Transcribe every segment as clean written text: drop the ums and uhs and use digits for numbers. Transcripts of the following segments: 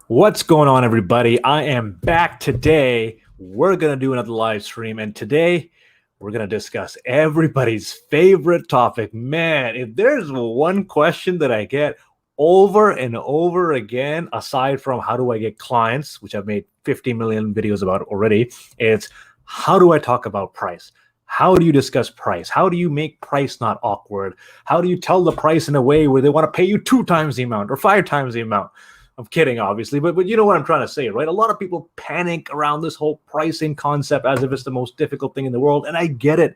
What's going on, everybody? I am back today. We're going to do another live stream, and today we're going to discuss everybody's favorite topic. Man, if there's one question that I get over and over again, aside from how do I get clients, which I've made 50 million videos about already, it's how do I talk about price? How do you discuss price? How do you make price not awkward? How do you tell the price in a way where they want to pay you 2 times the amount or 5 times the amount? I'm kidding, obviously, but you know what I'm trying to say, right? A lot of people panic around this whole pricing concept as if it's the most difficult thing in the world, and I get it,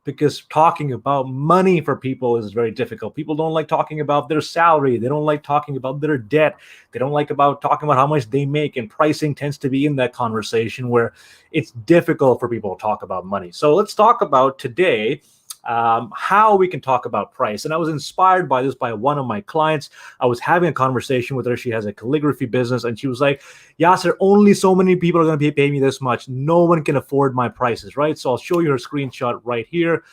because talking about money for people is very difficult. People don't like talking about their salary. They don't like talking about their debt. They don't like talking about how much they make, and pricing tends to be in that conversation where it's difficult for people to talk about money. So let's talk about today how we can talk about price. And I was inspired by this by one of my clients. I was having a conversation with her. She has a calligraphy business, and she was like, Yasir, only so many people are going to pay me this much. No one can afford my prices, right? So I'll show you her screenshot right here.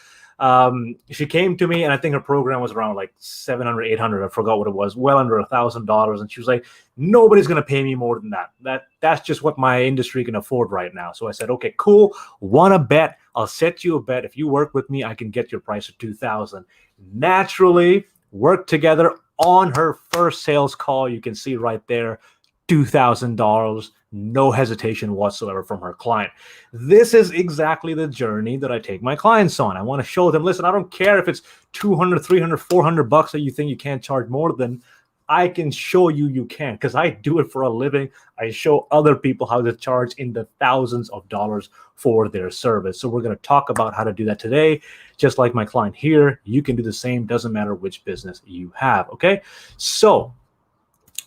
She came to me, and I think her program was around like 700, 800. I forgot what it was, well under $1,000. And she was like, nobody's going to pay me more than that. That's just what my industry can afford right now. So I said, okay, cool. Want to bet? I'll set you a bet. If you work with me, I can get your price of $2,000. Naturally, work together on her first sales call. You can see right there, $2,000. No hesitation whatsoever from her client. This is exactly the journey that I take my clients on. I want to show them, listen, I don't care if it's 200, 300, 400 bucks that you think you can't charge more than. I can show you can, because I do it for a living. I show other people how to charge in the thousands of dollars for their service. So we're going to talk about how to do that today. Just like my client here, you can do the same. Doesn't matter which business you have. Okay. So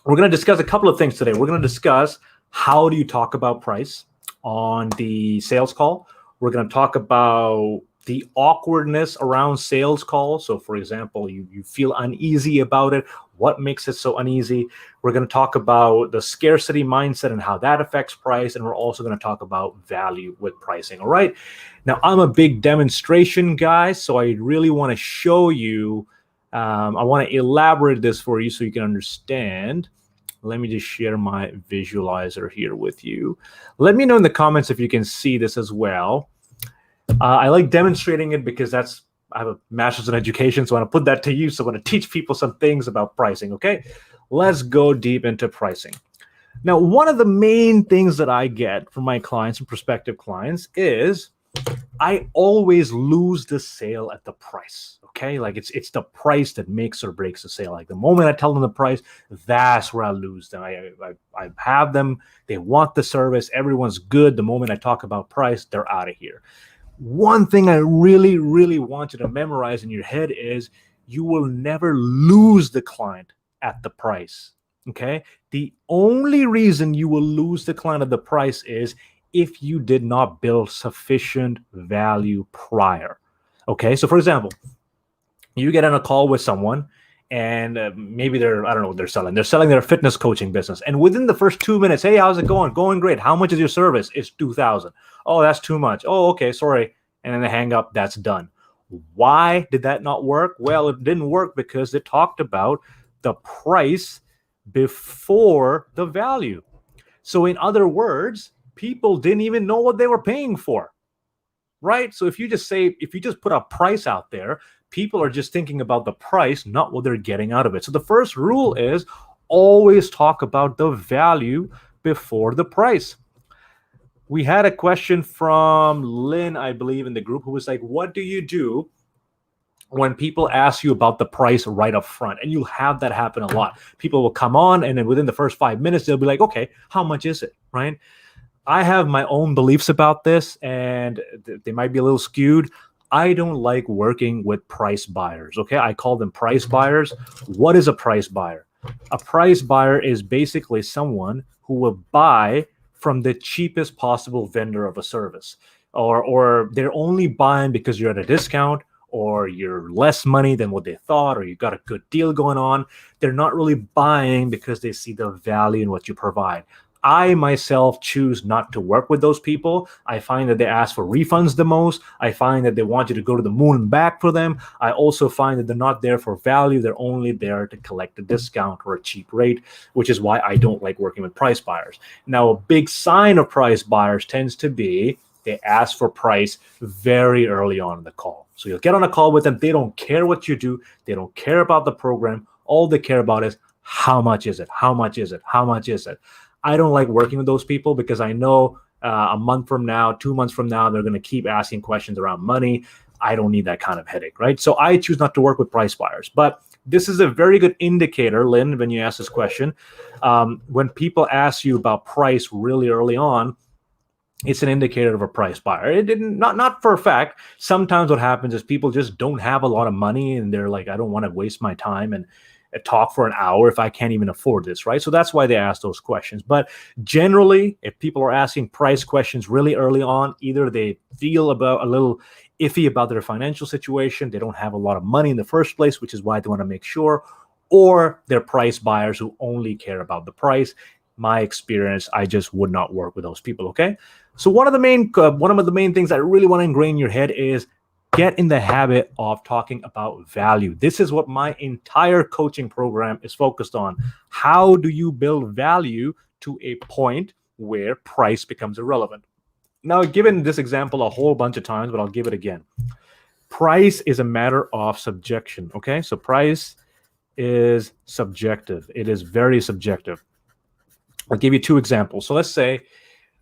we're going to discuss a couple of things today. We're going to discuss how do you talk about price on the sales call. We're going to talk about the awkwardness around sales calls. So for example, you feel uneasy about it. What makes it so uneasy? We're going to talk about the scarcity mindset and how that affects price. And we're also going to talk about value with pricing. All right. Now, I'm a big demonstration guy, so I really want to show you. I want to elaborate this for you so you can understand. Let me just share my visualizer here with you. Let me know in the comments if you can see this as well. I like demonstrating it because I have a master's in education, so I want to put that to use. So I want to teach people some things about pricing, okay? Let's go deep into pricing. Now, one of the main things that I get from my clients and prospective clients is I always lose the sale at the price, okay? Like it's the price that makes or breaks the sale. Like the moment I tell them the price, that's where I lose them. I have them, they want the service, everyone's good. The moment I talk about price, they're out of here. One thing I really, really want you to memorize in your head is you will never lose the client at the price, okay? The only reason you will lose the client at the price is if you did not build sufficient value prior, okay? So for example, you get on a call with someone and maybe I don't know what they're selling. They're selling their fitness coaching business. And within the first 2 minutes, hey, how's it going? Going great. How much is your service? It's $2,000. Oh, that's too much. Oh, okay, sorry. And then they hang up. That's done. Why did that not work? Well, it didn't work because it talked about the price before the value. So in other words, people didn't even know what they were paying for, right? So if you just put a price out there, people are just thinking about the price, not what they're getting out of it. So the first rule is always talk about the value before the price. We had a question from Lynn, I believe, in the group, who was like, what do you do when people ask you about the price right up front? And you'll have that happen a lot. People will come on, and then within the first 5 minutes, they'll be like, okay, how much is it, right? I have my own beliefs about this, and they might be a little skewed. I don't like working with price buyers, okay? I call them price buyers. What is a price buyer? A price buyer is basically someone who will buy from the cheapest possible vendor of a service, or they're only buying because you're at a discount, or you're less money than what they thought, or you got a good deal going on. They're not really buying because they see the value in what you provide. I myself choose not to work with those people. I find that they ask for refunds the most. I find that they want you to go to the moon and back for them. I also find that they're not there for value. They're only there to collect a discount or a cheap rate, which is why I don't like working with price buyers. Now, a big sign of price buyers tends to be they ask for price very early on in the call. So you'll get on a call with them. They don't care what you do. They don't care about the program. All they care about is how much is it? How much is it? How much is it? I don't like working with those people because I know a month from now, 2 months from now, they're going to keep asking questions around money. I don't need that kind of headache, right? So I choose not to work with price buyers. But this is a very good indicator, Lynn, when you ask this question. When people ask you about price really early on, it's an indicator of a price buyer. It didn't not for a fact. Sometimes what happens is people just don't have a lot of money and they're like, I don't want to waste my time and talk for an hour if I can't even afford this, right? So that's why they ask those questions. But generally, if people are asking price questions really early on, either they feel about a little iffy about their financial situation, they don't have a lot of money in the first place, which is why they want to make sure, or they're price buyers who only care about the price. My experience, I just would not work with those people, okay? So one of the main things I really want to ingrain in your head is get in the habit of talking about value. This is what my entire coaching program is focused on. How do you build value to a point where price becomes irrelevant? Now, I've given this example a whole bunch of times, but I'll give it again. Price is a matter of subjection, okay? So price is subjective. It is very subjective. I'll give you two examples. So let's say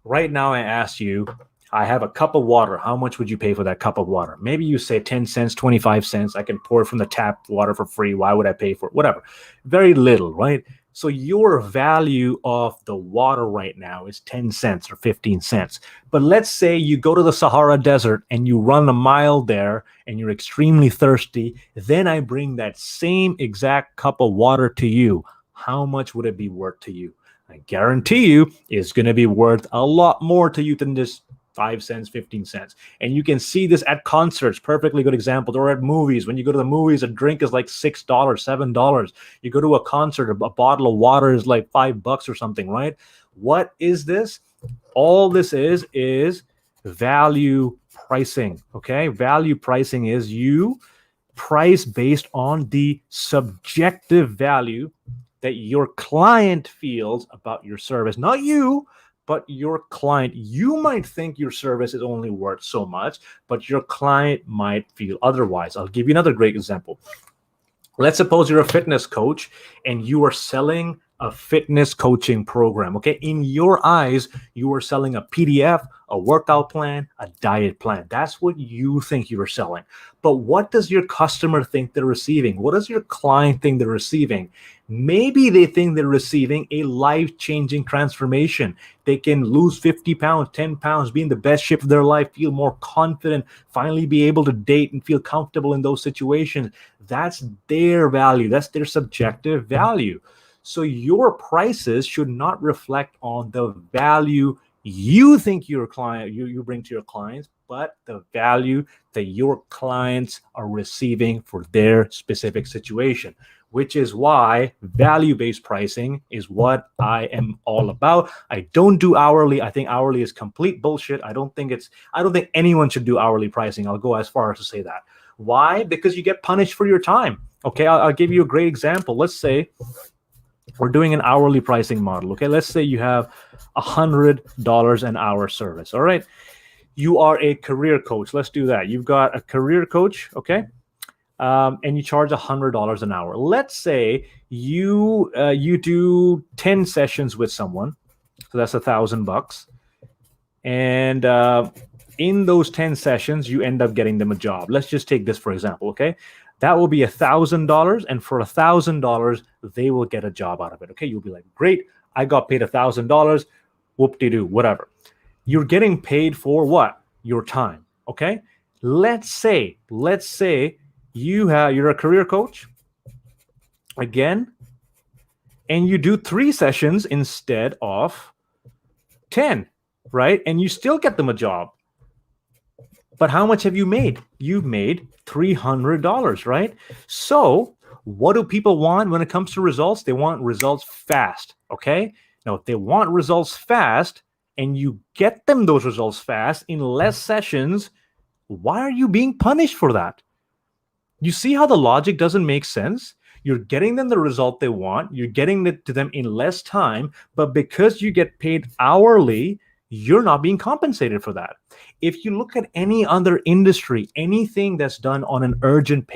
right now I asked you, I have a cup of water. How much would you pay for that cup of water? Maybe you say 10 cents, 25 cents. I can pour it from the tap water for free. Why would I pay for it? Whatever. Very little, right? So your value of the water right now is 10 cents or 15 cents. But let's say you go to the Sahara Desert and you run a mile there and you're extremely thirsty. Then I bring that same exact cup of water to you. How much would it be worth to you? I guarantee you it's going to be worth a lot more to you than just 5 cents, 15 cents. And you can see this at concerts, perfectly good example, or at movies. When you go to the movies, a drink is like $6, $7. You go to a concert, a bottle of water is like $5 or something, right? What is this? All this is value pricing, okay? Value pricing is you price based on the subjective value that your client feels about your service, not you, but your client. You might think your service is only worth so much, but your client might feel otherwise. I'll give you another great example. Let's suppose you're a fitness coach and you are selling a fitness coaching program, okay? In your eyes, you are selling a PDF, a workout plan, a diet plan. That's what you think you're selling. But what does your customer think they're receiving? What does your client think they're receiving? Maybe they think they're receiving a life-changing transformation. They can lose 50 pounds, 10 pounds, be in the best shape of their life, feel more confident, finally be able to date and feel comfortable in those situations. That's their value. That's their subjective value. So your prices should not reflect on the value you think your client, you bring to your clients, but the value that your clients are receiving for their specific situation, which is why value-based pricing is what I am all about. I don't do hourly. I think hourly is complete bullshit. I don't think anyone should do hourly pricing. I'll go as far as to say that. Why? Because you get punished for your time. Okay, I'll give you a great example. Let's say we're doing an hourly pricing model. Okay, let's say you have $100 an hour service. All right, you are a career coach. Let's do that. You've got a career coach, okay, and you charge $100 an hour. Let's say you do 10 sessions with someone, so that's $1,000, and in those 10 sessions, you end up getting them a job. Let's just take this for example, okay? That will be $1,000, and for $1,000, they will get a job out of it. Okay, you'll be like, great, I got paid $1,000. Whoop-de-doo, whatever. You're getting paid for what? Your time. Okay. Let's say you're a career coach again, and you do 3 sessions instead of 10, right? And you still get them a job. But how much have you made? You've made $300, right? So what do people want when it comes to results? They want results fast, okay? Now, if they want results fast and you get them those results fast in less sessions, why are you being punished for that? You see how the logic doesn't make sense? You're getting them the result they want. You're getting it to them in less time, but because you get paid hourly, you're not being compensated for that. If you look at any other industry, anything that's done on an urgent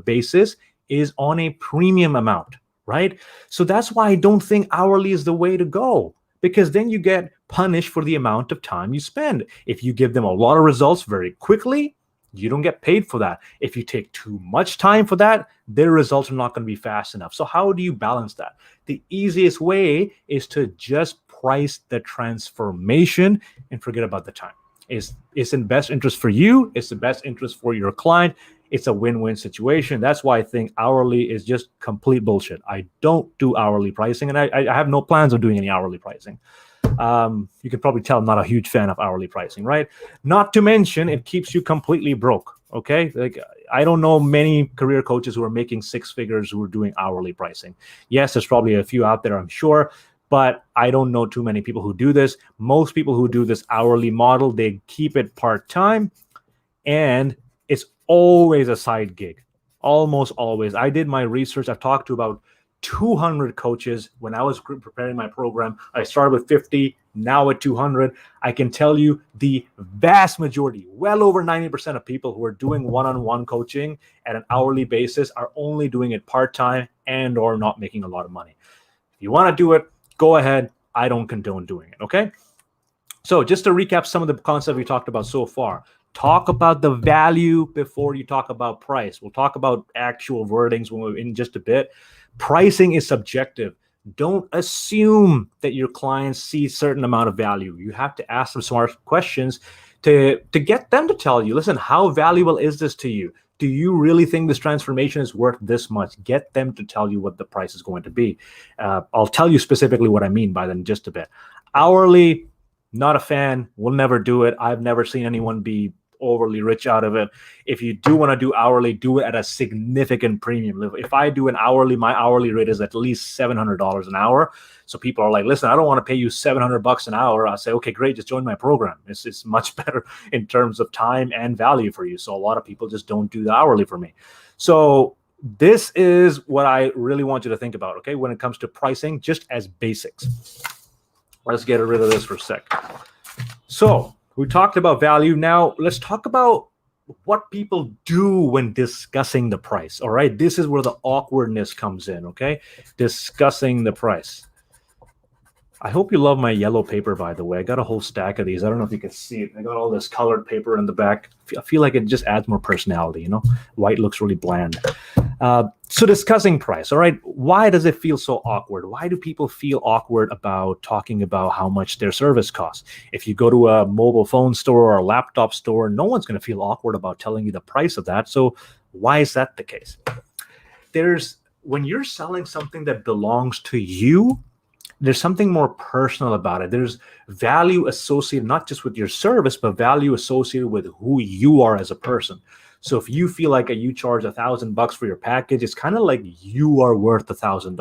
basis is on a premium amount, right? So that's why I don't think hourly is the way to go, because then you get punished for the amount of time you spend. If you give them a lot of results very quickly, you don't get paid for that. If you take too much time for that, their results are not going to be fast enough. So how do you balance that? The easiest way is to just price the transformation and forget about the time. It's in best interest for you. It's the best interest for your client. It's a win-win situation. That's why I think hourly is just complete bullshit. I don't do hourly pricing, and I have no plans of doing any hourly pricing. You can probably tell I'm not a huge fan of hourly pricing, right? Not to mention, it keeps you completely broke. Okay, like I don't know many career coaches who are making six figures who are doing hourly pricing. Yes, there's probably a few out there, I'm sure, but I don't know too many people who do this. Most people who do this hourly model, they keep it part-time, and it's always a side gig. Almost always. I did my research. I've talked to about 200 coaches when I was preparing my program. I started with 50, now at 200. I can tell you the vast majority, well over 90% of people who are doing one-on-one coaching at an hourly basis are only doing it part-time and or not making a lot of money. If you want to do it, go ahead. I don't condone doing it, okay? So just to recap some of the concepts we talked about so far, talk about the value before you talk about price. We'll talk about actual wordings in just a bit. Pricing is subjective. Don't assume that your clients see a certain amount of value. You have to ask them smart questions to get them to tell you, listen, how valuable is this to you? Do you really think this transformation is worth this much? Get them to tell you what the price is going to be. I'll tell you specifically what I mean by that in just a bit. Hourly, not a fan. We'll never do it. I've never seen anyone be overly rich out of it. If you do want to do hourly, do it at a significant premium level. If I do an hourly, my hourly rate is at least $700 an hour. So people are like, listen, I don't want to pay you $700 an hour. I say, okay, great, just join my program. It's much better in terms of time and value for you. So a lot of people just don't do the hourly for me. So this is what I really want you to think about, okay, when it comes to pricing, just as basics. Let's get rid of this for a sec. So we talked about value. Now let's talk about what people do when discussing the price. All right. This is where the awkwardness comes in. Okay. Discussing the price. I hope you love my yellow paper, by the way. I got a whole stack of these. I don't know if you can see it. I got all this colored paper in the back. I feel like it just adds more personality, you know? White looks really bland. So discussing price, all right? Why does it feel so awkward? Why do people feel awkward about talking about how much their service costs? If you go to a mobile phone store or a laptop store, no one's going to feel awkward about telling you the price of that. So why is that the case? When you're selling something that belongs to you, there's something more personal about it. There's value associated not just with your service, but value associated with who you are as a person. So if you feel like you charge $1,000 for your package, it's kind of like you are worth $1,000.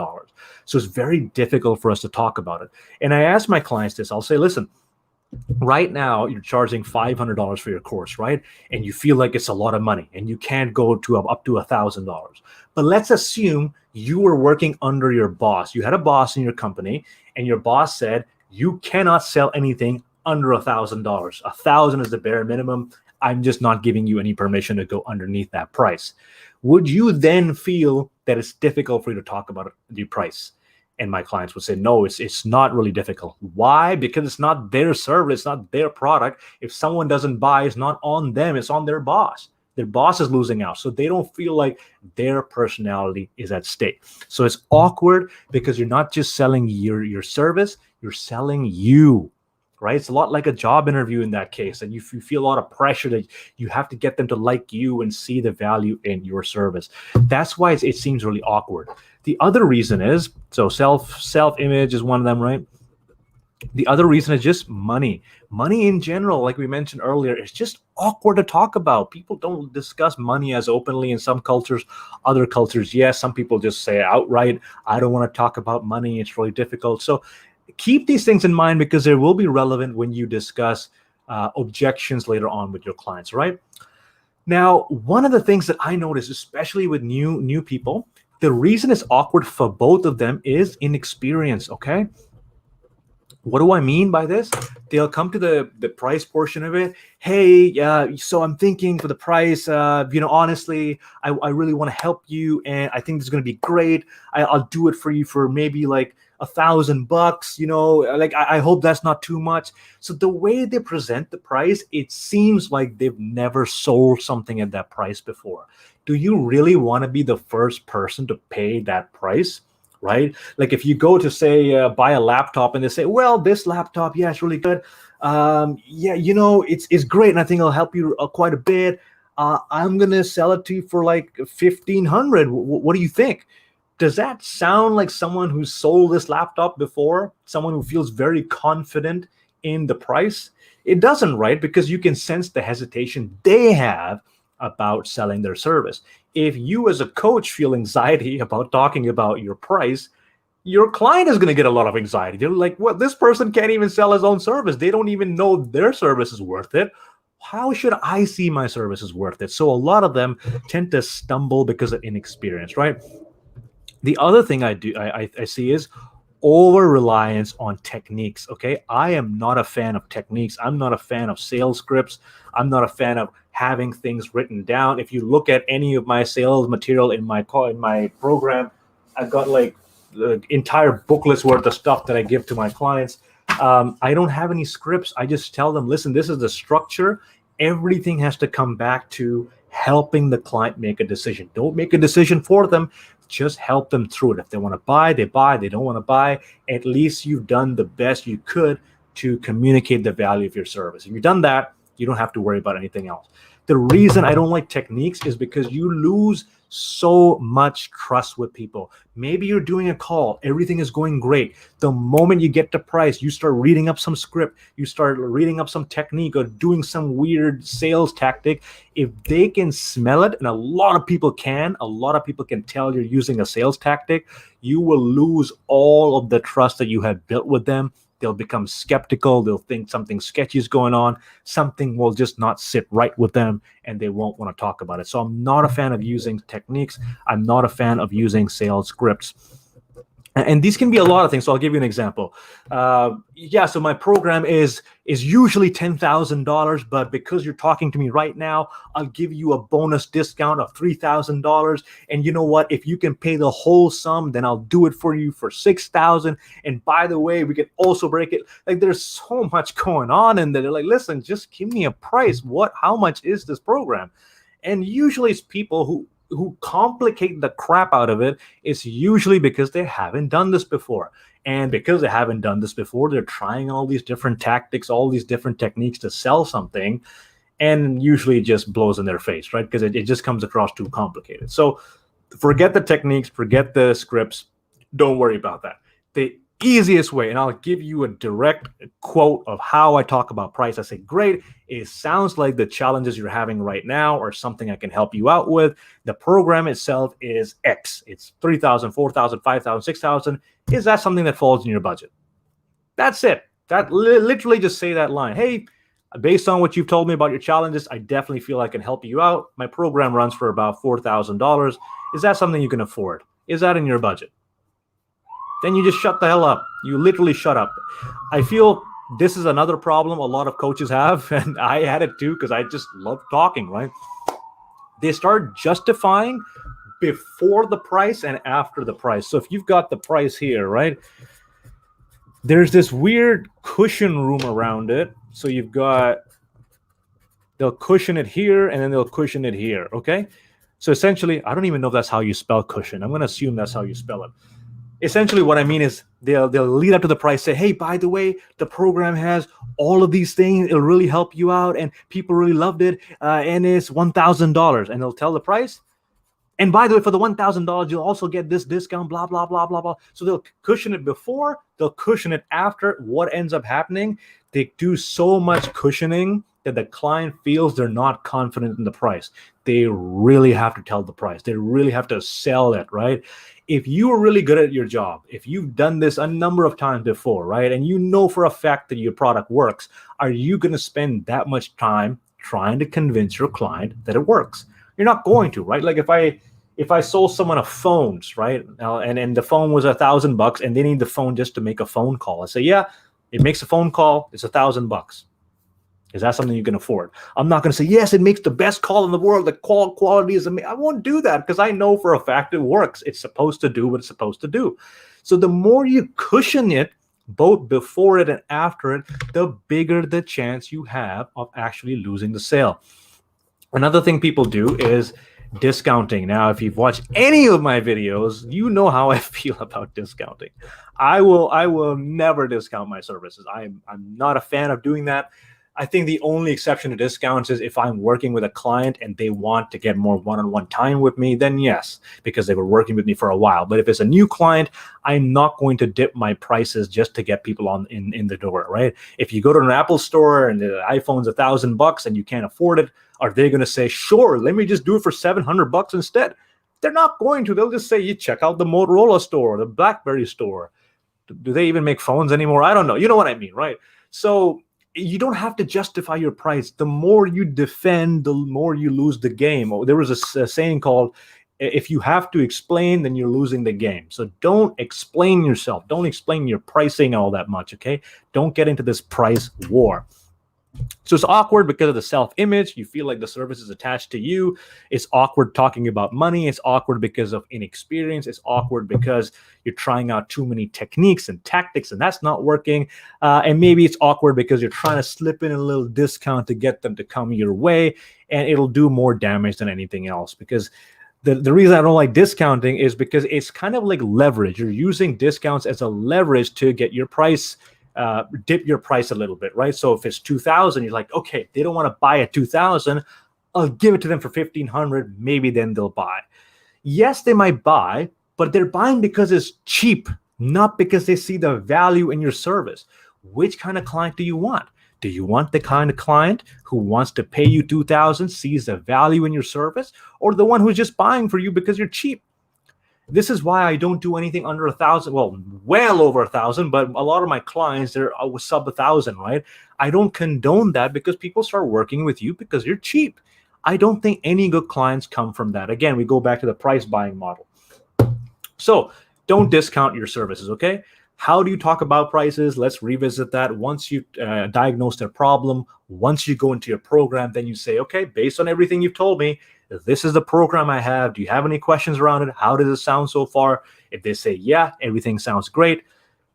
So it's very difficult for us to talk about it. And I ask my clients this. I'll say, listen, right now you're charging $500 for your course, right? And you feel like it's a lot of money and you can't go to up to $1,000. But let's assume you were working under your boss. You had a boss in your company and your boss said, you cannot sell anything under $1,000. $1,000 is the bare minimum. I'm just not giving you any permission to go underneath that price. Would you then feel that it's difficult for you to talk about the price? And my clients would say, no, it's not really difficult. Why? Because it's not their service, it's not their product. If someone doesn't buy, it's not on them, it's on their boss. Their boss is losing out. So they don't feel like their personality is at stake. So it's awkward because you're not just selling your service, you're selling you, right? It's a lot like a job interview in that case. And you feel a lot of pressure that you have to get them to like you and see the value in your service. That's why it seems really awkward. The other reason is, so self-image is one of them, right? The other reason is just money. Money in general, like we mentioned earlier, is just awkward to talk about. People don't discuss money as openly in some cultures. Other cultures, yes, some people just say outright, I don't want to talk about money. It's really difficult. So Keep these things in mind because they will be relevant when you discuss objections later on with your clients, right? Now, one of the things that I notice, especially with new people, the reason it's awkward for both of them is inexperience, okay? What do I mean by this? They'll come to the price portion of it. Hey, so I'm thinking for the price, honestly, I really want to help you, and I think this is going to be great. I'll do it for you for maybe like $1,000, like I hope that's not too much. So the way they present the price, it seems like they've never sold something at that price before. Do you really want to be the first person to pay that price? Right? Like if you go to say buy a laptop and they say, well, this laptop, yeah, it's really good. It's great, and I think it'll help you quite a bit. I'm gonna sell it to you for like $1,500. What do you think? Does that sound like someone who's sold this laptop before? Someone who feels very confident in the price? It doesn't, right? Because you can sense the hesitation they have about selling their service. If you as a coach feel anxiety about talking about your price, your client is going to get a lot of anxiety. They're like, what? This person can't even sell his own service. They don't even know their service is worth it. How should I see my service is worth it? So a lot of them tend to stumble because of inexperience, right? The other thing I see is over-reliance on techniques, okay? I am not a fan of techniques. I'm not a fan of sales scripts. I'm not a fan of having things written down. If you look at any of my sales material in my program, I've got like the entire booklets worth of stuff that I give to my clients. I don't have any scripts. I just tell them, listen, this is the structure. Everything has to come back to helping the client make a decision. Don't make a decision for them. Just help them through it. If they want to buy, they buy. They don't want to buy. At least you've done the best you could to communicate the value of your service. If you've done that, you don't have to worry about anything else. The reason I don't like techniques is because you lose so much trust with people. Maybe you're doing a call, everything is going great. The moment you get to price, you start reading up some script, you start reading up some technique or doing some weird sales tactic. If they can smell it, and a lot of people can tell you're using a sales tactic, you will lose all of the trust that you have built with them. They'll become skeptical. They'll think something sketchy is going on. Something will just not sit right with them, and they won't want to talk about it. So I'm not a fan of using techniques. I'm not a fan of using sales scripts. And these can be a lot of things. So I'll give you an example. So my program is usually $10,000, but because you're talking to me right now, I'll give you a bonus discount of $3,000. And you know what? If you can pay the whole sum, then I'll do it for you for $6,000. And by the way, we can also break it. Like there's so much going on, and they're like, listen, just give me a price. How much is this program? And usually it's people who complicate the crap out of it. Is usually because they haven't done this before. And because they haven't done this before, they're trying all these different tactics, all these different techniques to sell something. And usually it just blows in their face, right? Because it just comes across too complicated. So forget the techniques, forget the scripts. Don't worry about that. The easiest way, and I'll give you a direct quote of how I talk about price. I say, great, it sounds like the challenges you're having right now are something I can help you out with. The program itself is X. It's $3,000, $4,000, $5,000, $6,000. Is that something that falls in your budget? That's it. That literally just say that line. Hey, based on what you've told me about your challenges, I definitely feel I can help you out. My program runs for about $4,000. Is that something you can afford? Is that in your budget? Then you just shut the hell up. You literally shut up. I feel this is another problem a lot of coaches have, and I had it too because I just love talking, right? They start justifying before the price and after the price. So if you've got the price here, right, there's this weird cushion room around it. So you've got, they'll cushion it here, and then they'll cushion it here, okay? So essentially, I don't even know if that's how you spell cushion. I'm going to assume that's how you spell it. Essentially, what I mean is they'll lead up to the price, say, hey, by the way, the program has all of these things. It'll really help you out, and people really loved it, and it's $1,000. And they'll tell the price. And by the way, for the $1,000, you'll also get this discount, blah, blah, blah, blah, blah. So they'll cushion it before, they'll cushion it after. What ends up happening? They do so much cushioning that the client feels they're not confident in the price, they really have to tell the price. They really have to sell it, right? If you are really good at your job, if you've done this a number of times before, right, and you know for a fact that your product works, are you going to spend that much time trying to convince your client that it works? You're not going to, right? Like if I sold someone a phones, right, now, and the phone was $1,000 and they need the phone just to make a phone call, I say, yeah, it makes a phone call, it's $1,000. Is that something you can afford? I'm not going to say, yes, it makes the best call in the world. The call quality is amazing. I won't do that because I know for a fact it works. It's supposed to do what it's supposed to do. So the more you cushion it, both before it and after it, the bigger the chance you have of actually losing the sale. Another thing people do is discounting. Now, if you've watched any of my videos, you know how I feel about discounting. I will never discount my services. I'm not a fan of doing that. I think the only exception to discounts is if I'm working with a client and they want to get more one-on-one time with me, then yes, because they were working with me for a while. But if it's a new client, I'm not going to dip my prices just to get people in the door, right? If you go to an Apple store and the iPhone's $1,000 and you can't afford it, are they going to say, sure, let me just do it for $700 instead? They're not going to. They'll just say, you check out the Motorola store, the BlackBerry store. Do they even make phones anymore? I don't know. You know what I mean, right? So you don't have to justify your price. The more you defend, the more you lose the game. There was a saying called, if you have to explain, then you're losing the game. So don't explain yourself. Don't explain your pricing all that much, okay? Don't get into this price war. So it's awkward because of the self-image. You feel like the service is attached to you. It's awkward talking about money. It's awkward because of inexperience. It's awkward because you're trying out too many techniques and tactics and that's not working. And maybe it's awkward because you're trying to slip in a little discount to get them to come your way, and it'll do more damage than anything else. Because the reason I don't like discounting is because it's kind of like leverage. You're using discounts as a leverage to get your price dip your price a little bit, right? So if it's 2,000, you're like, okay, they don't want to buy at 2,000. I'll give it to them for 1,500. Maybe then they'll buy. Yes, they might buy, but they're buying because it's cheap, not because they see the value in your service. Which kind of client do you want? Do you want the kind of client who wants to pay you 2,000, sees the value in your service, or the one who's just buying for you because you're cheap? This is why I don't do anything under 1,000. Well over 1,000, but a lot of my clients, they're sub 1,000, right? I don't condone that because people start working with you because you're cheap. I don't think any good clients come from that. Again, we go back to the price buying model. So don't discount your services, okay? How do you talk about prices? Let's revisit that. Once you diagnose their problem, once you go into your program, then you say, okay, based on everything you've told me, this is the program I have. Do you have any questions around it? How does it sound so far? If they say, yeah, everything sounds great.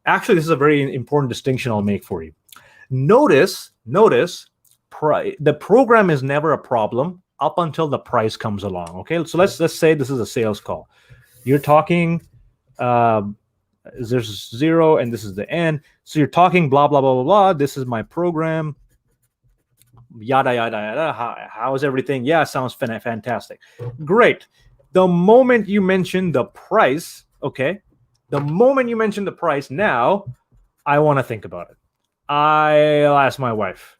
Actually, this is a very important distinction I'll make for you. Notice, the program is never a problem up until the price comes along, okay? So let's say this is a sales call. You're talking, there's 0 and this is the end. So you're talking blah, blah, blah, blah, blah. This is my program. Yada, yada, yada. How is everything? Yeah, sounds fantastic. Great. The moment you mention the price, okay, the moment you mention the price, now I want to think about it. I'll ask my wife,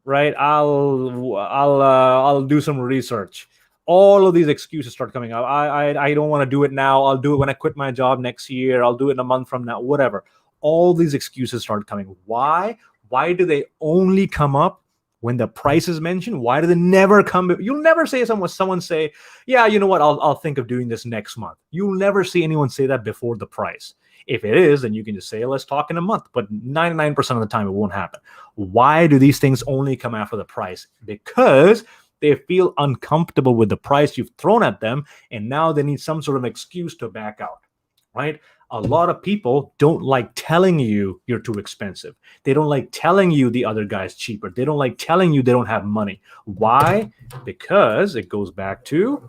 right? I'll do some research. All of these excuses start coming up. I don't want to do it now. I'll do it when I quit my job next year. I'll do it in a month from now, whatever. All these excuses start coming. Why? Why do they only come up when the price is mentioned? Why do they never come? You'll never say someone say, yeah, you know what? I'll think of doing this next month. You'll never see anyone say that before the price. If it is, then you can just say, let's talk in a month. But 99% of the time, it won't happen. Why do these things only come after the price? Because they feel uncomfortable with the price you've thrown at them, and now they need some sort of excuse to back out, right? A lot of people don't like telling you you're too expensive. They don't like telling you the other guy's cheaper. They don't like telling you they don't have money. Why? Because it goes back to,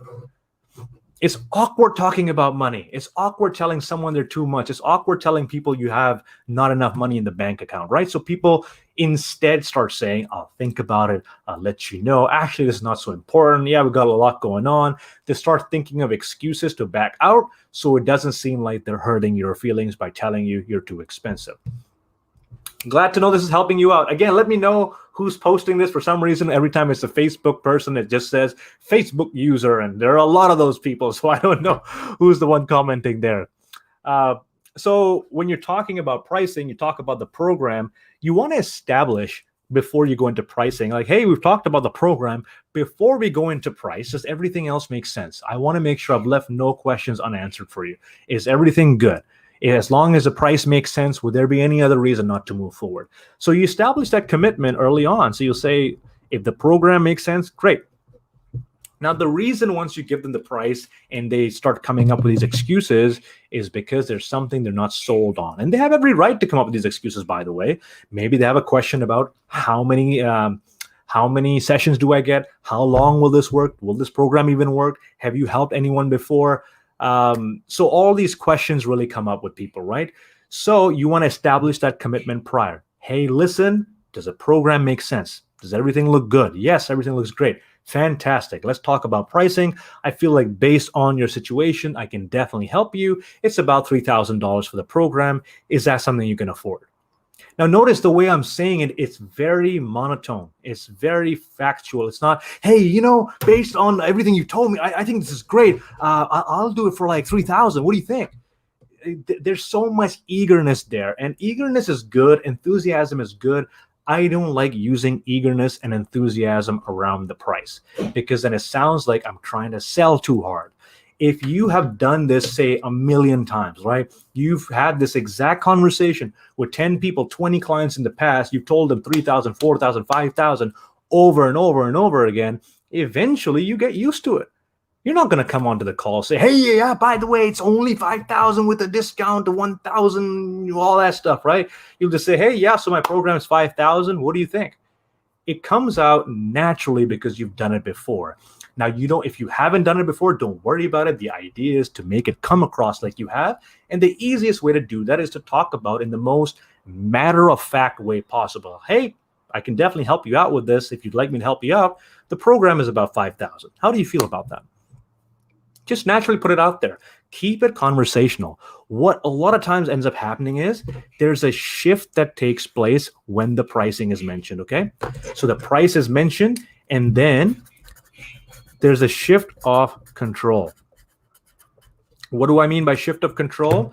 it's awkward talking about money. It's awkward telling someone they're too much. It's awkward telling people you have not enough money in the bank account, right? So people instead start saying, I'll think about it. I'll let you know. Actually, this is not so important. Yeah, we've got a lot going on. They start thinking of excuses to back out, so it doesn't seem like they're hurting your feelings by telling you you're too expensive. Glad to know this is helping you out. Again, let me know who's posting this. For some reason, every time it's a Facebook person, it just says Facebook user, and there are a lot of those people, so I don't know who's the one commenting there. So when you're talking about pricing, you talk about the program, you want to establish before you go into pricing, like, hey, we've talked about the program. Before we go into price, does everything else make sense? I want to make sure I've left no questions unanswered for you. Is everything good? As long as the price makes sense, would there be any other reason not to move forward? So you establish that commitment early on. So you'll say, if the program makes sense, great. Now, the reason once you give them the price and they start coming up with these excuses is because there's something they're not sold on. And they have every right to come up with these excuses, by the way. Maybe they have a question about how many sessions do I get? How long will this work? Will this program even work? Have you helped anyone before? So all these questions really come up with people, right? So you want to establish that commitment prior. Hey, listen, does the program make sense? Does everything look good? Yes, everything looks great. Fantastic. Let's talk about pricing. I feel like based on your situation, I can definitely help you. It's about $3,000 for the program. Is that something you can afford? Now, notice the way I'm saying it, it's very monotone. It's very factual. It's not, hey, based on everything you told me, I think this is great. I'll do it for like 3,000. What do you think? There's so much eagerness there, and eagerness is good. Enthusiasm is good. I don't like using eagerness and enthusiasm around the price, because then it sounds like I'm trying to sell too hard. If you have done this, say, 1,000,000 times, right? You've had this exact conversation with 10 people, 20 clients in the past. You've told them 3,000, 4,000, 5,000 over and over and over again. Eventually, you get used to it. You're not going to come onto the call, say, hey, yeah, by the way, it's only 5,000 with a discount to 1,000, all that stuff, right? You'll just say, hey, yeah, so my program is 5,000. What do you think? It comes out naturally because you've done it before. Now, if you haven't done it before, don't worry about it. The idea is to make it come across like you have. And the easiest way to do that is to talk about in the most matter-of-fact way possible. Hey, I can definitely help you out with this. If you'd like me to help you out, the program is about 5,000. How do you feel about that? Just naturally put it out there. Keep it conversational. What a lot of times ends up happening is there's a shift that takes place when the pricing is mentioned, okay? So the price is mentioned, and then there's a shift of control. What do I mean by shift of control?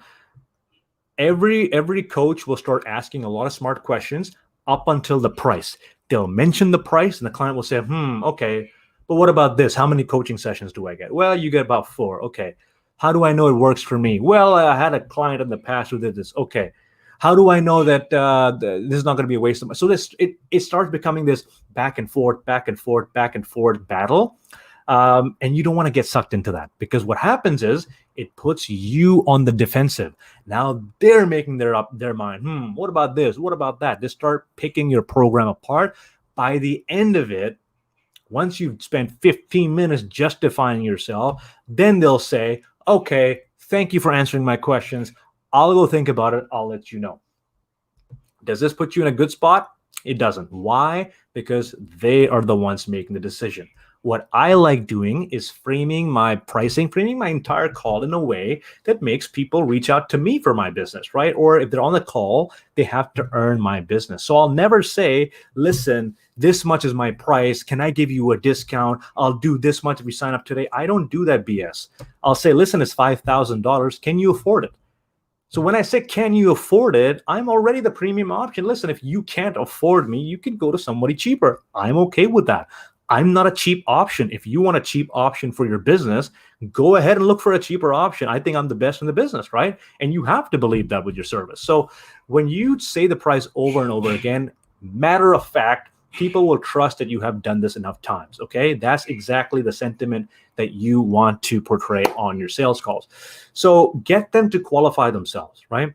Every coach will start asking a lot of smart questions up until the price. They'll mention the price, and the client will say, okay, but what about this? How many coaching sessions do I get? Well, you get about 4. Okay. How do I know it works for me? Well, I had a client in the past who did this. Okay. How do I know that this is not going to be a waste of money? So it starts becoming this back and forth battle. And you don't want to get sucked into that, because what happens is it puts you on the defensive. Now they're making their mind. What about this? What about that? They start picking your program apart. By the end of it, once you've spent 15 minutes justifying yourself, then they'll say, okay, thank you for answering my questions. I'll go think about it. I'll let you know. Does this put you in a good spot? It doesn't. Why? Because they are the ones making the decision. What I like doing is framing my entire call in a way that makes people reach out to me for my business, right? Or if they're on the call, they have to earn my business. So I'll never say, listen, this much is my price. Can I give you a discount? I'll do this much if you sign up today. I don't do that BS. I'll say, listen, it's $5,000. Can you afford it? So when I say, can you afford it? I'm already the premium option. Listen, if you can't afford me, you can go to somebody cheaper. I'm okay with that. I'm not a cheap option. If you want a cheap option for your business, go ahead and look for a cheaper option. I think I'm the best in the business, right? And you have to believe that with your service. So when you say the price over and over again, matter of fact, people will trust that you have done this enough times, okay? That's exactly the sentiment that you want to portray on your sales calls. So get them to qualify themselves, right?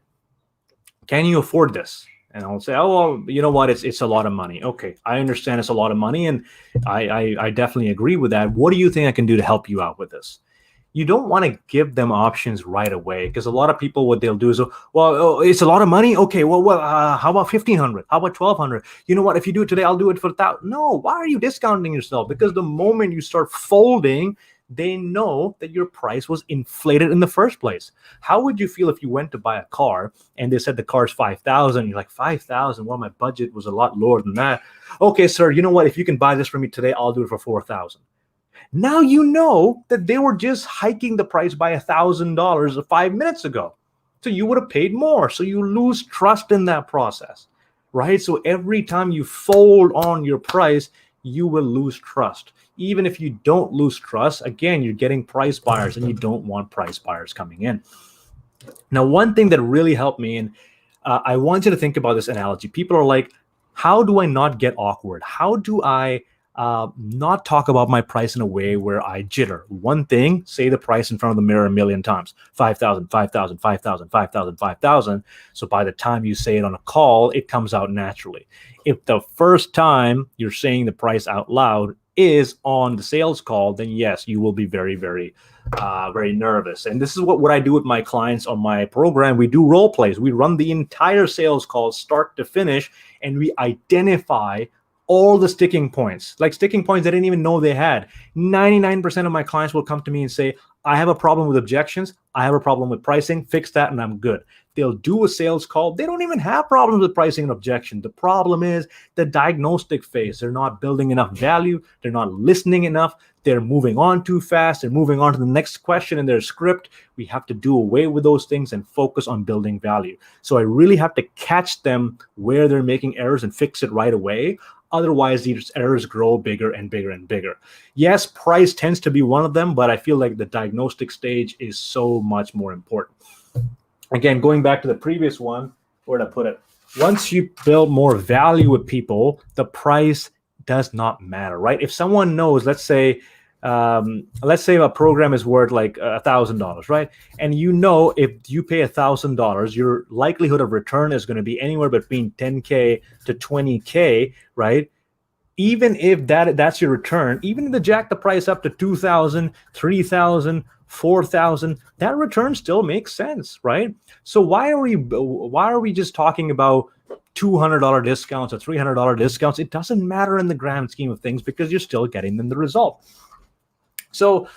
Can you afford this? And I'll say, oh, well, you know what? It's a lot of money. Okay, I understand it's a lot of money, and I definitely agree with that. What do you think I can do to help you out with this? You don't want to give them options right away, because a lot of people, what they'll do is, it's a lot of money. Okay, well, how about 1,500? How about 1,200? You know what? If you do it today, I'll do it for 1,000. No, why are you discounting yourself? Because the moment you start folding, they know that your price was inflated in the first place. How would you feel if you went to buy a car and they said the car's 5,000? You're like, 5,000? Well, my budget was a lot lower than that. Okay, sir, you know what? If you can buy this for me today, I'll do it for 4,000. Now you know that they were just hiking the price by $1,000 5 minutes ago. So you would have paid more. So you lose trust in that process, right? So every time you fold on your price, you will lose trust. Even if you don't lose trust, again, you're getting price buyers, and you don't want price buyers coming in. Now, one thing that really helped me, and I want you to think about this analogy. People are like, how do I not get awkward? How do I not talk about my price in a way where I jitter? One thing, say the price in front of the mirror a million times. 5,000, 5,000, 5,000, 5,000, 5,000. So by the time you say it on a call, it comes out naturally. If the first time you're saying the price out loud is on the sales call, then yes, you will be very, very nervous. And this is what I do with my clients on my program. We do role plays. We run the entire sales call start to finish, and we identify all the sticking points, like sticking points they didn't even know they had. 99% of my clients will come to me and say, I have a problem with objections. I have a problem with pricing. Fix that and I'm good. They'll do a sales call. They don't even have problems with pricing and objection. The problem is the diagnostic phase. They're not building enough value. They're not listening enough. They're moving on too fast. They're moving on to the next question in their script. We have to do away with those things and focus on building value. So I really have to catch them where they're making errors and fix it right away. Otherwise, these errors grow bigger and bigger and bigger. Yes, price tends to be one of them, but I feel like the diagnostic stage is so much more important. Again, going back to the previous one, where did I put it? Once you build more value with people, the price does not matter, right? If someone knows, let's say a program is worth like $1,000, right? And you know, if you pay $1,000, your likelihood of return is going to be anywhere between 10K to 20K, right? Even if that's your return, even if they jack the price up to 2,000, 3,000, 4,000, that return still makes sense, right? So why are we just talking about $200 discounts or $300 discounts? It doesn't matter in the grand scheme of things because you're still getting them the result. So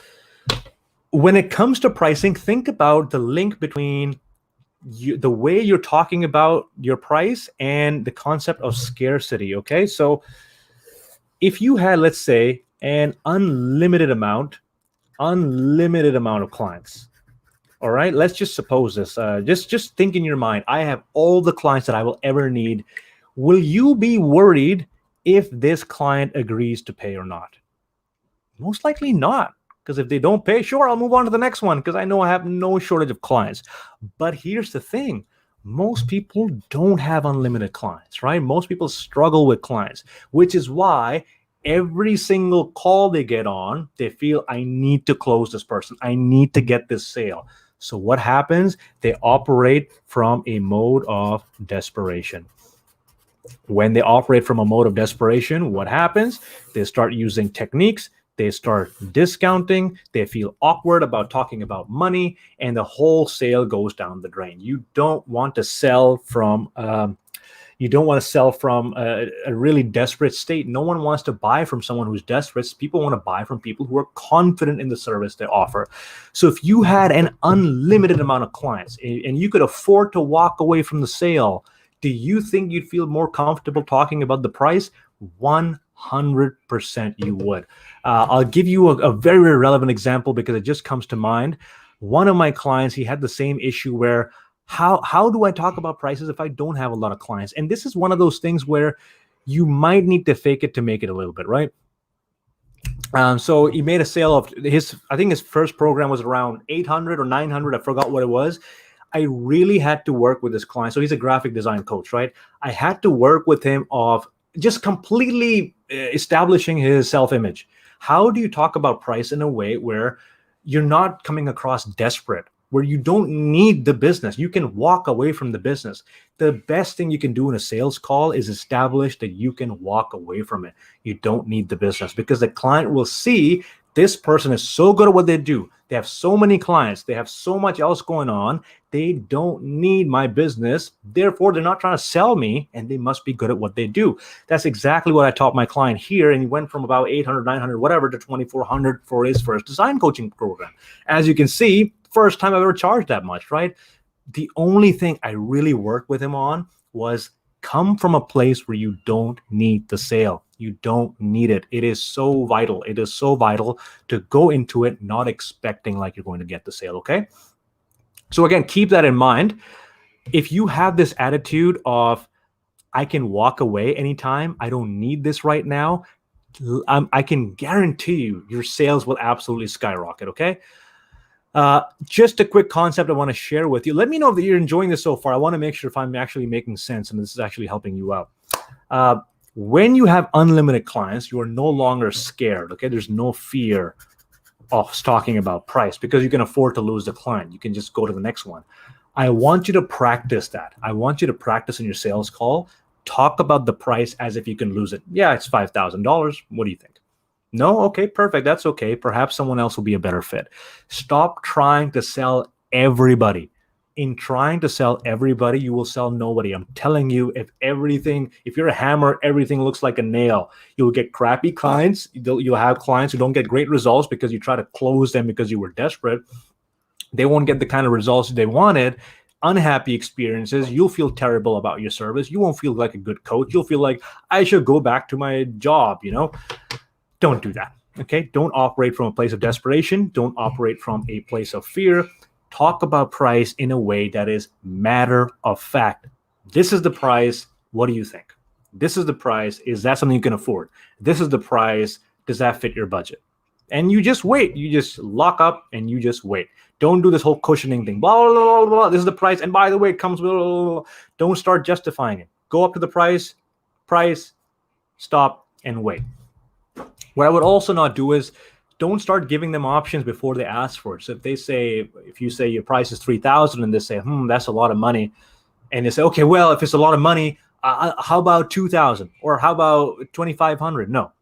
when it comes to pricing, think about the link between the way you're talking about your price and the concept of scarcity, okay? So if you had, let's say, an unlimited amount of clients, all right? Let's just suppose this. Just think in your mind, I have all the clients that I will ever need. Will you be worried if this client agrees to pay or not? Most likely not, because if they don't pay, sure, I'll move on to the next one because I know I have no shortage of clients. But here's the thing. Most people don't have unlimited clients, right? Most people struggle with clients, which is why every single call they get on, they feel, I need to close this person. I need to get this sale. So what happens? They operate from a mode of desperation. When they operate from a mode of desperation, what happens? They start using techniques. They start discounting. They feel awkward about talking about money, and the whole sale goes down the drain. You don't want to sell from a really desperate state. No one wants to buy from someone who's desperate. People want to buy from people who are confident in the service they offer. So if you had an unlimited amount of clients and you could afford to walk away from the sale, do you think you'd feel more comfortable talking about the price? 100% you would. I'll give you a very, very relevant example because it just comes to mind. One of my clients, he had the same issue where how do I talk about prices if I don't have a lot of clients? And this is one of those things where you might need to fake it to make it a little bit, right? So he made a sale of I think his first program was around 800 or 900. I forgot what it was. I really had to work with this client. So he's a graphic design coach, right? I had to work with him of just completely establishing his self-image. How do you talk about price in a way where you're not coming across desperate, where you don't need the business? You can walk away from the business. The best thing you can do in a sales call is establish that you can walk away from it. You don't need the business because the client will see This person is so good at what they do. They have so many clients. They have so much else going on. They don't need my business. Therefore, they're not trying to sell me, and they must be good at what they do. That's exactly what I taught my client here. And he went from about 800, 900, whatever, to 2,400 for his first design coaching program. As you can see, first time I've ever charged that much, right? The only thing I really worked with him on was come from a place where you don't need the sale. You don't need it. It is so vital. It is so vital to go into it not expecting like you're going to get the sale, okay? So again, keep that in mind. If you have this attitude of, I can walk away anytime, I don't need this right now, I can guarantee you your sales will absolutely skyrocket, okay? Just a quick concept I want to share with you. Let me know if you're enjoying this so far. I want to make sure if I'm actually making sense and this is actually helping you out. When you have unlimited clients, you are no longer scared, okay? There's no fear of talking about price because you can afford to lose the client. You can just go to the next one. I want you to practice that. I want you to practice in your sales call. Talk about the price as if you can lose it. Yeah, it's $5,000. What do you think? No? Okay, perfect. That's okay. Perhaps someone else will be a better fit. Stop trying to sell everybody. In trying to sell everybody, you will sell nobody. I'm telling you, if you're a hammer, everything looks like a nail. You'll get crappy clients. You'll have clients who don't get great results because you try to close them because you were desperate. They won't get the kind of results they wanted. Unhappy experiences. You'll feel terrible about your service. You won't feel like a good coach. You'll feel like I should go back to my job, Don't do that, okay? Don't operate from a place of desperation. Don't operate from a place of fear. Talk about price in a way that is matter of fact. This is the price. What do you think? This is the price. Is that something you can afford? This is the price. Does that fit your budget? And you just wait. You just lock up and you just wait. Don't do this whole cushioning thing. Blah, blah, blah, blah. This is the price. And by the way, it comes with, blah, blah, blah. Don't start justifying it. Go up to the price, stop, and wait. What I would also not do is don't start giving them options before they ask for it. So if you say your price is $3,000 and they say, that's a lot of money. And they say, okay, well, if it's a lot of money, how about $2,000 or how about $2,500? No.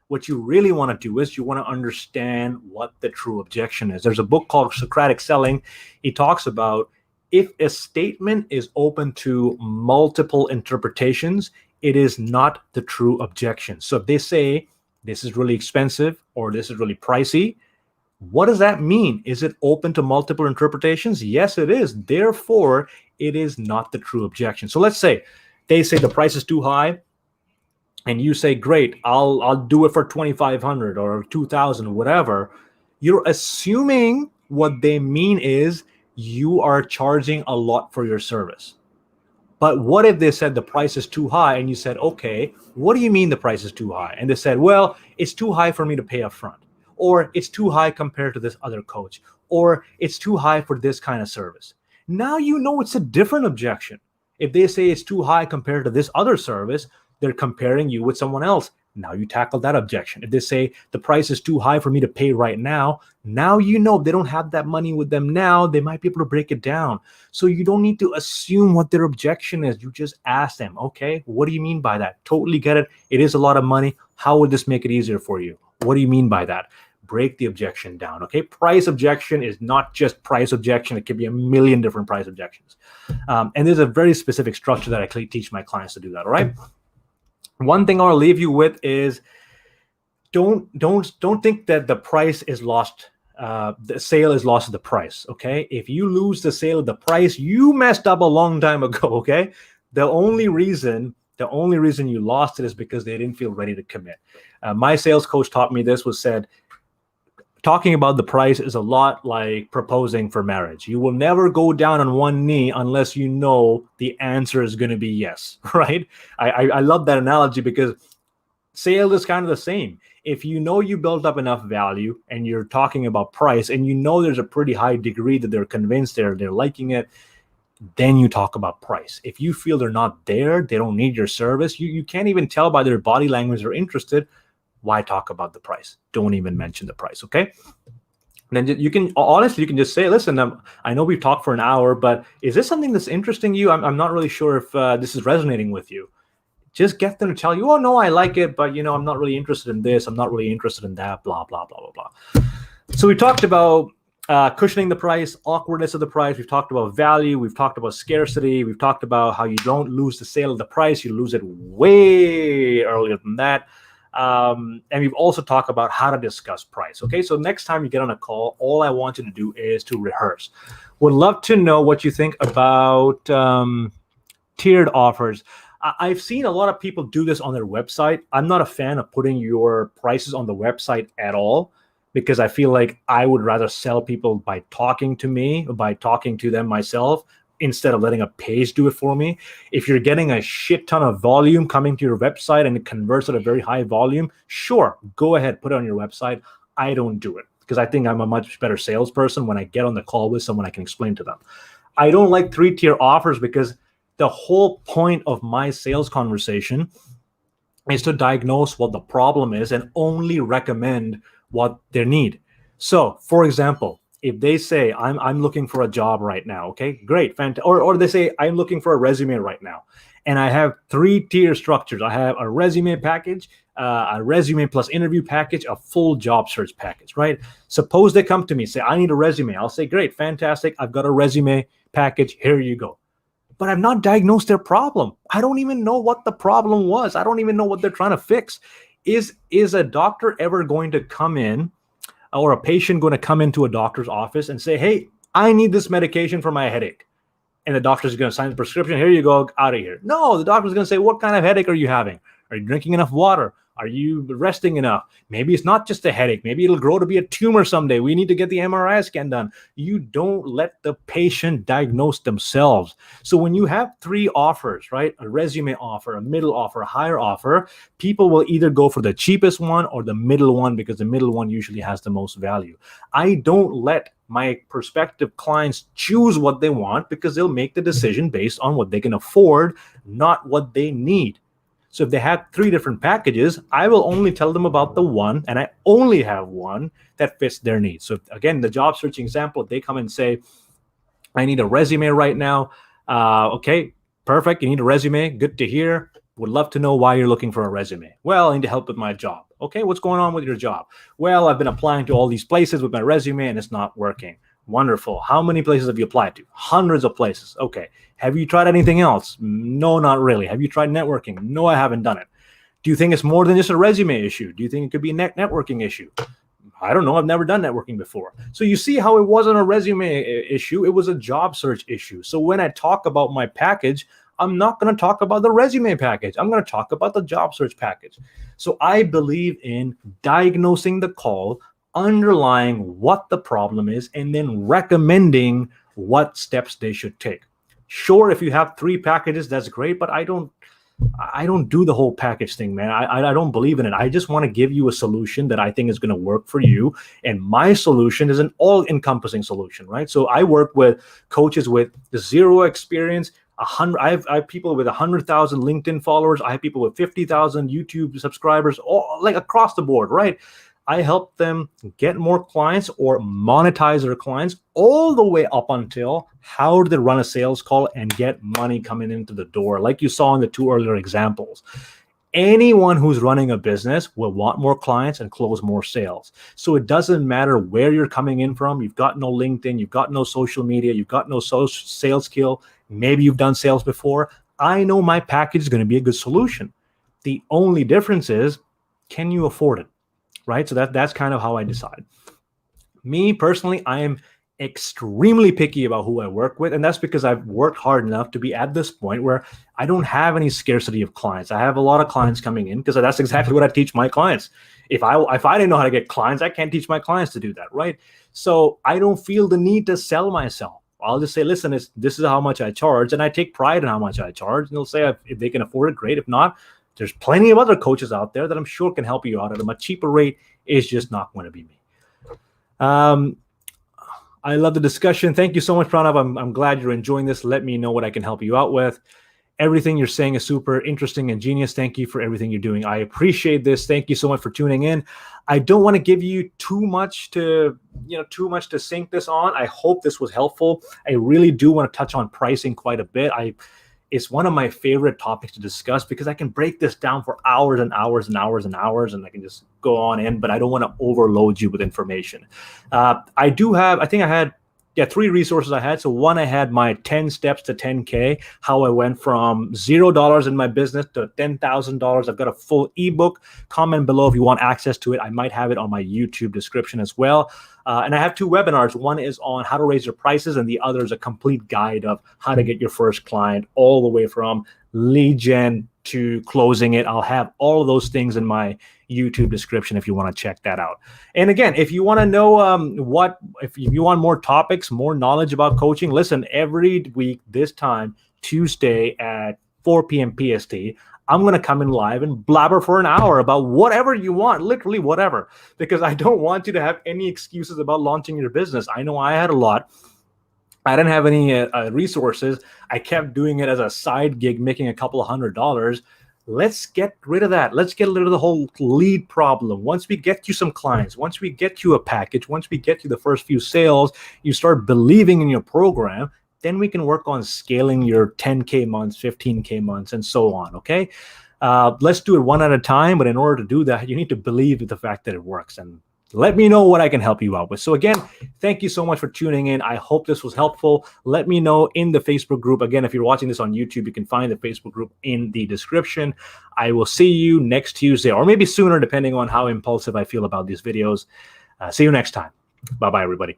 What you really want to do is you want to understand what the true objection is. There's a book called Socratic Selling. He talks about if a statement is open to multiple interpretations, it is not the true objection. So if they say, this is really expensive or this is really pricey, what does that mean? Is it open to multiple interpretations? Yes, it is. Therefore, it is not the true objection. So let's say they say the price is too high and you say, great, I'll do it for $2,500 or $2,000, whatever. You're assuming what they mean is you are charging a lot for your service. But what if they said the price is too high and you said, okay, what do you mean the price is too high? And they said, well, it's too high for me to pay up front, or it's too high compared to this other coach, or it's too high for this kind of service. Now you know it's a different objection. If they say it's too high compared to this other service, they're comparing you with someone else. Now you tackle that objection. If they say the price is too high for me to pay right now you know they don't have that money with them now. They might be able to break it down. So you don't need to assume what their objection is. You just ask them, okay, what do you mean by that? Totally get it. It is a lot of money. How would this make it easier for you? What do you mean by that? Break the objection down, okay? Price objection is not just price objection. It could be a million different price objections. And there's a very specific structure that I teach my clients to do that, all right? One thing I'll leave you with is don't think that the price is lost. The sale is lost at the price. Okay. If you lose the sale at the price, you messed up a long time ago. Okay. The only reason you lost it is because they didn't feel ready to commit. My sales coach taught me this, said, talking about the price is a lot like proposing for marriage. You will never go down on one knee unless you know the answer is going to be yes, right? I love that analogy because sale is kind of the same. If you know you built up enough value and you're talking about price and you know there's a pretty high degree that they're convinced they're liking it, then you talk about price. If you feel they're not there, they don't need your service, you can't even tell by their body language they're interested, why talk about the price? Don't even mention the price, okay? And then you can just say, listen, I know we've talked for an hour, but is this something that's interesting you? I'm not really sure if this is resonating with you. just get them to tell you, oh, no, I like it, but, I'm not really interested in this. I'm not really interested in that, blah, blah, blah, blah, blah. So we talked about cushioning the price, awkwardness of the price. We've talked about value. We've talked about scarcity. We've talked about how you don't lose the sale of the price. You lose it way earlier than that. And we've also talked about how to discuss price. Okay, so next time you get on a call, all I want you to do is to rehearse. Would love to know what you think about tiered offers. I've seen a lot of people do this on their website. I'm not a fan of putting your prices on the website at all, because I feel like I would rather sell people by talking to me, by talking to them myself, instead of letting a page do it for me. If you're getting a shit ton of volume coming to your website and it converts at a very high volume, sure, go ahead, put it on your website. I don't do it because I think I'm a much better salesperson when I get on the call with someone I can explain to them. I don't like 3-tier offers because the whole point of my sales conversation is to diagnose what the problem is and only recommend what they need. So, for example, if they say, I'm looking for a job right now, okay, great, fantastic. Or they say, I'm looking for a resume right now. And I have 3-tier structures. I have a resume package, a resume plus interview package, a full job search package, right? Suppose they come to me, say, I need a resume. I'll say, great, fantastic. I've got a resume package. Here you go. But I've not diagnosed their problem. I don't even know what the problem was. I don't even know what they're trying to fix. Is a doctor ever going to come in, or a patient going to come into a doctor's office and say, hey, I need this medication for my headache? And the doctor's going to sign the prescription. Here you go, out of here. No, the doctor's going to say, what kind of headache are you having? Are you drinking enough water? Are you resting enough? Maybe it's not just a headache. Maybe it'll grow to be a tumor someday. We need to get the MRI scan done. You don't let the patient diagnose themselves. So when you have 3 offers, right? A resume offer, a middle offer, a higher offer, people will either go for the cheapest one or the middle one, because the middle one usually has the most value. I don't let my prospective clients choose what they want, because they'll make the decision based on what they can afford, not what they need. So if they have 3 different packages, I will only tell them about the one, and I only have one that fits their needs. So again, the job searching example, they come and say, I need a resume right now. Okay, perfect. You need a resume. Good to hear. Would love to know why you're looking for a resume. Well, I need help with my job. Okay, what's going on with your job? Well, I've been applying to all these places with my resume and it's not working. Wonderful. How many places have you applied to? Hundreds of places. Okay. Have you tried anything else? No, not really. Have you tried networking? No, I haven't done it. Do you think it's more than just a resume issue? Do you think it could be a networking issue? I don't know. I've never done networking before. So you see how it wasn't a resume issue. It was a job search issue. So when I talk about my package, I'm not going to talk about the resume package. I'm going to talk about the job search package. So I believe in diagnosing the call, underlying what the problem is, and then recommending what steps they should take. Sure, if you have 3 packages, that's great, but I don't do the whole package thing, man. I don't believe in it. I just want to give you a solution that I think is going to work for you. And my solution is an all-encompassing solution, right? So I work with coaches with 0 experience. I have people with 100,000 LinkedIn followers. I have people with 50,000 YouTube subscribers, all like across the board, right? I help them get more clients or monetize their clients, all the way up until how do they run a sales call and get money coming into the door, like you saw in the 2 earlier examples. Anyone who's running a business will want more clients and close more sales. So it doesn't matter where you're coming in from. You've got no LinkedIn, you've got no social media, you've got no sales skill. Maybe you've done sales before. I know my package is going to be a good solution. The only difference is, can you afford it? Right? So that's kind of how I decide. Me personally, I am extremely picky about who I work with. And that's because I've worked hard enough to be at this point where I don't have any scarcity of clients. I have a lot of clients coming in because that's exactly what I teach my clients. If I didn't know how to get clients, I can't teach my clients to do that, right? So I don't feel the need to sell myself. I'll just say, listen, this is how much I charge. And I take pride in how much I charge. And they'll say, if they can afford it, great. If not, there's plenty of other coaches out there that I'm sure can help you out at a much cheaper rate. It's just not going to be me. I love the discussion. Thank you so much, Pranav. I'm glad you're enjoying this. Let me know what I can help you out with. Everything you're saying is super interesting and genius. Thank you for everything you're doing. I appreciate this. Thank you so much for tuning in. I don't want to give you too much to sink this on. I hope this was helpful. I really do want to touch on pricing quite a bit. it's one of my favorite topics to discuss because I can break this down for hours and hours and hours and hours, and I can just go on in, but I don't want to overload you with information. I think I had 3 resources I had. So one, I had my 10 steps to 10K, how I went from $0 in my business to $10,000. I've got a full ebook. Comment below if you want access to it. I might have it on my YouTube description as well. And I have 2 webinars. One is on how to raise your prices, and the other is a complete guide of how to get your first client, all the way from lead gen to closing it. I'll have all of those things in my YouTube description if you want to check that out. And again, if you want to know if you want more topics, more knowledge about coaching, listen, every week this time, Tuesday at 4 p.m. PST, I'm going to come in live and blabber for an hour about whatever you want, literally whatever, because I don't want you to have any excuses about launching your business. I know I had a lot. I didn't have any resources. I kept doing it as a side gig, making a couple of $100. Let's get rid of that. Let's get rid of the whole lead problem. Once we get you some clients, once we get you a package, once we get you the first few sales, you start believing in your program, then we can work on scaling your 10K months, 15K months, and so on, okay? Let's do it one at a time, but in order to do that, you need to believe in the fact that it works, and let me know what I can help you out with. So again, thank you so much for tuning in. I hope this was helpful. Let me know in the Facebook group. Again, if you're watching this on YouTube, you can find the Facebook group in the description. I will see you next Tuesday, or maybe sooner, depending on how impulsive I feel about these videos. See you next time. Bye-bye, everybody.